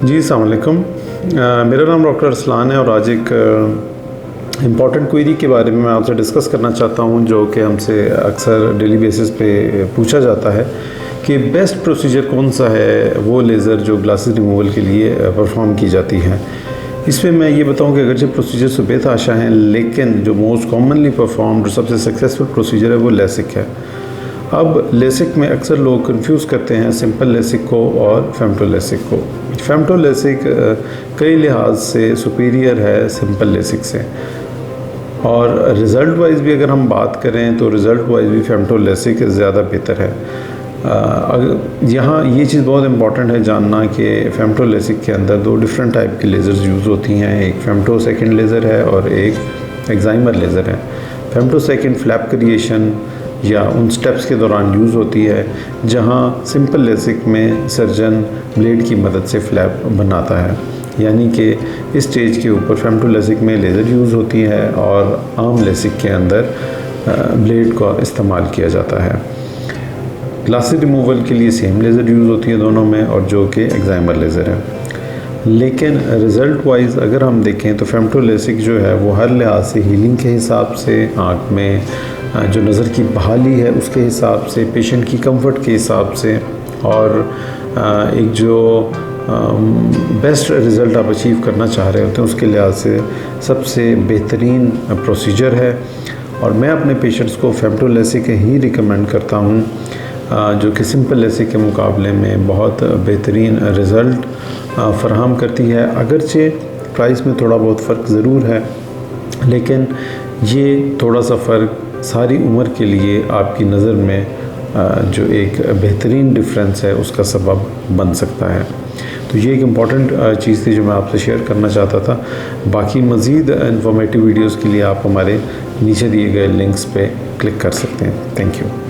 जी, अस्सलाम वालेकुम। मेरा नाम डॉक्टर अरसलान है और आज एक इम्पॉर्टेंट क्वेरी के बारे में मैं आपसे डिस्कस करना चाहता हूं, जो कि हमसे अक्सर डेली बेसिस पे पूछा जाता है कि बेस्ट प्रोसीजर कौन सा है वो लेज़र जो ग्लासेस रिमूवल के लिए परफॉर्म की जाती है। इसमें मैं ये बताऊं कि अगरचे प्रोसीजर सुबेताशा हैं, लेकिन जो मोस्ट कॉमनली परफॉर्म जो सबसे सक्सेसफुल प्रोसीजर है वो लेसिक है। अब लेसिक में अक्सर लोग कंफ्यूज करते हैं सिंपल लेसिक को और फेमटो लेसिक को। फेमटो लेसिक कई लिहाज से सुपीरियर है सिंपल लेसिक से, और रिज़ल्ट वाइज भी अगर हम बात करें तो रिज़ल्ट वाइज भी फेमटो लेसिक ज़्यादा बेहतर है। यहाँ ये चीज़ बहुत इंपॉर्टेंट है जानना कि फेमटो लेसिक के अंदर दो डिफरेंट टाइप की लेज़र्स यूज़ होती हैं। एक फेमटो सेकेंड लेज़र है और एक एक्साइमर लेज़र है। फेमटो सेकेंड फ्लैप क्रिएशन या उन स्टेप्स के दौरान यूज़ होती है जहाँ सिंपल लेसिक में सर्जन ब्लेड की मदद से फ्लैप बनाता है, यानी कि इस स्टेज के ऊपर फेमटो लेसिक में लेज़र यूज़ होती है और आम लेसिक के अंदर ब्लेड का इस्तेमाल किया जाता है। ग्लासेस रिमूवल के लिए सेम लेज़र यूज़ होती है दोनों में, और जो कि एक्साइमर लेज़र है। लेकिन रिज़ल्ट वाइज अगर हम देखें तो फेमटो लेसिक जो है वो हर लिहाज से हीलिंग के हिसाब से, आँख में जो नज़र की बहाली है उसके हिसाब से, पेशेंट की कंफर्ट के हिसाब से, और एक जो बेस्ट रिज़ल्ट आप अचीव करना चाह रहे होते हैं उसके लिहाज से सबसे बेहतरीन प्रोसीजर है। और मैं अपने पेशेंट्स को फेमटो लेसिक ही रिकमेंड करता हूँ, जो कि सिंपल लेसिक के मुकाबले में बहुत बेहतरीन रिज़ल्ट फ़राहम करती है। अगरचे प्राइस में थोड़ा बहुत फ़र्क ज़रूर है, लेकिन ये थोड़ा सा फ़र्क सारी उम्र के लिए आपकी नज़र में जो एक बेहतरीन डिफरेंस है उसका सबब बन सकता है। तो ये एक इम्पॉर्टेंट चीज़ थी जो मैं आपसे शेयर करना चाहता था। बाकी मज़ीद इन्फॉर्मेटिव वीडियोज़ के लिए आप हमारे नीचे दिए गए लिंक्स पे क्लिक कर सकते हैं। Thank you.